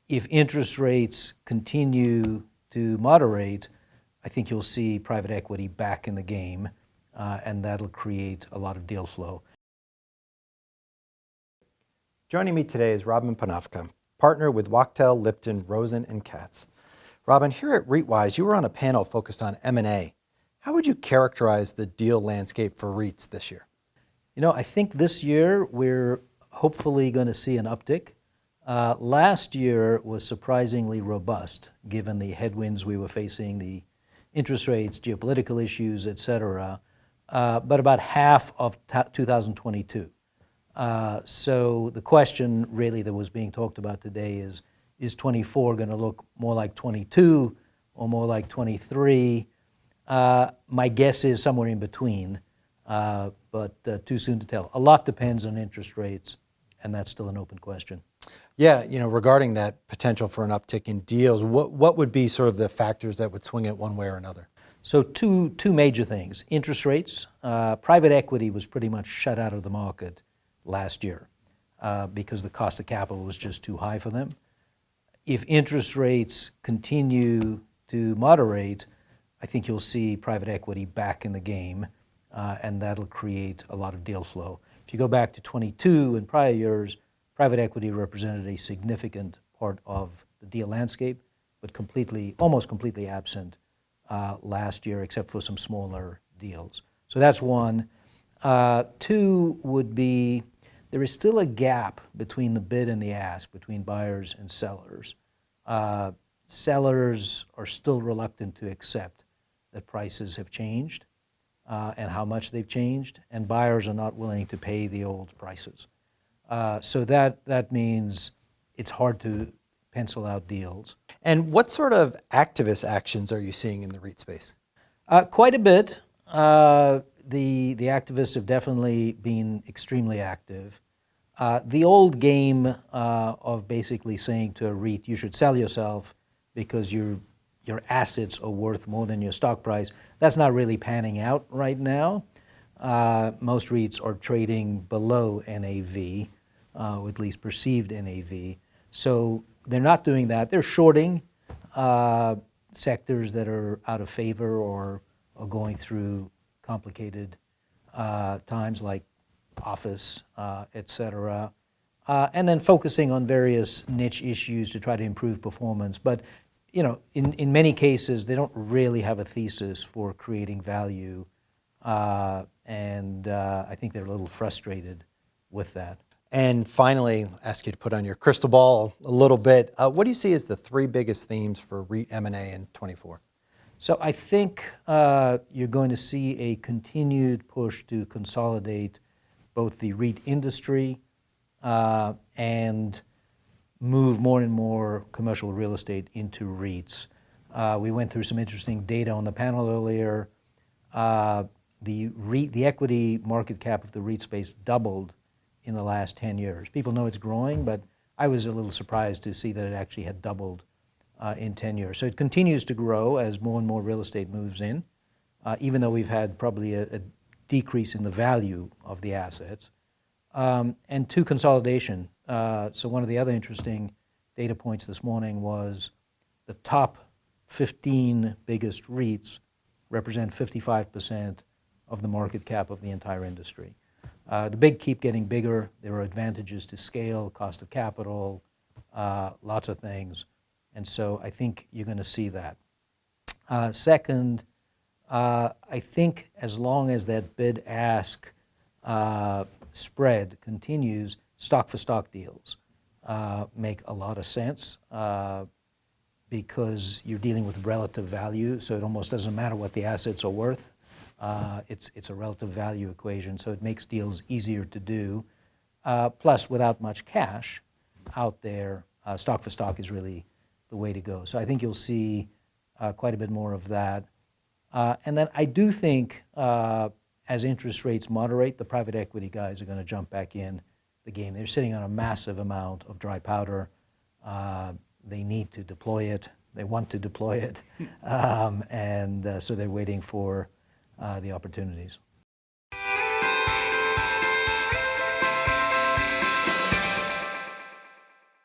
If interest rates continue to moderate, I think you'll see private equity back in the game, and that'll create a lot of deal flow. Joining me today is Robin Panovka, partner with Wachtell, Lipton, Rosen Katz. Robin, here at REITwise, you were on a panel focused on M&A. How would you characterize the deal landscape for REITs this year? You know, I think this year we're hopefully going to see an uptick. Last year was surprisingly robust, given the headwinds we were facing, the interest rates, geopolitical issues, et cetera, but about half of 2022. So the question really that was being talked about today is 24 going to look more like 22 or more like 23? My guess is somewhere in between, but too soon to tell. A lot depends on interest rates, and that's still an open question. Yeah, you know, regarding that potential for an uptick in deals, what would be sort of the factors that would swing it one way or another? So two major things. Interest rates. Private equity was pretty much shut out of the market last year because the cost of capital was just too high for them. If interest rates continue to moderate, I think you'll see private equity back in the game, and that'll create a lot of deal flow. If you go back to 22 and prior years, private equity represented a significant part of the deal landscape, but almost completely absent last year, except for some smaller deals. So that's one. Two would be, there is still a gap between the bid and the ask, between buyers and sellers. Sellers are still reluctant to accept that prices have changed and how much they've changed, and buyers are not willing to pay the old prices. So that means it's hard to pencil out deals. And what sort of activist actions are you seeing in the REIT space? Quite a bit. The activists have definitely been extremely active. The old game of basically saying to a REIT, you should sell yourself because your assets are worth more than your stock price, that's not really panning out right now. Most REITs are trading below NAV, or at least perceived NAV. So they're not doing that. They're shorting sectors that are out of favor or are going through complicated times like office, et cetera, and then focusing on various niche issues to try to improve performance. But you know, in many cases, they don't really have a thesis for creating value, and I think they're a little frustrated with that. And finally, I'll ask you to put on your crystal ball a little bit. What do you see as the three biggest themes for REIT M&A in 24? So I think you're going to see a continued push to consolidate both the REIT industry and move more and more commercial real estate into REITs. We went through some interesting data on the panel earlier. The equity market cap of the REIT space doubled in the last 10 years. People know it's growing, but I was a little surprised to see that it actually had doubled in 10 years. So it continues to grow as more and more real estate moves in, even though we've had probably a decrease in the value of the assets. And two, consolidation. So one of the other interesting data points this morning was the top 15 biggest REITs represent 55% of the market cap of the entire industry. The big keep getting bigger. There are advantages to scale, cost of capital, lots of things. And so I think you're going to see that. Second, I think as long as that bid-ask spread continues, stock-for-stock deals make a lot of sense because you're dealing with relative value, so it almost doesn't matter what the assets are worth. It's a relative value equation, so it makes deals easier to do. Plus, without much cash out there, stock-for-stock is really the way to go. So I think you'll see quite a bit more of that. And then I do think as interest rates moderate, the private equity guys are going to jump back in the game. They're sitting on a massive amount of dry powder. They need to deploy it. They want to deploy it. So they're waiting for the opportunities.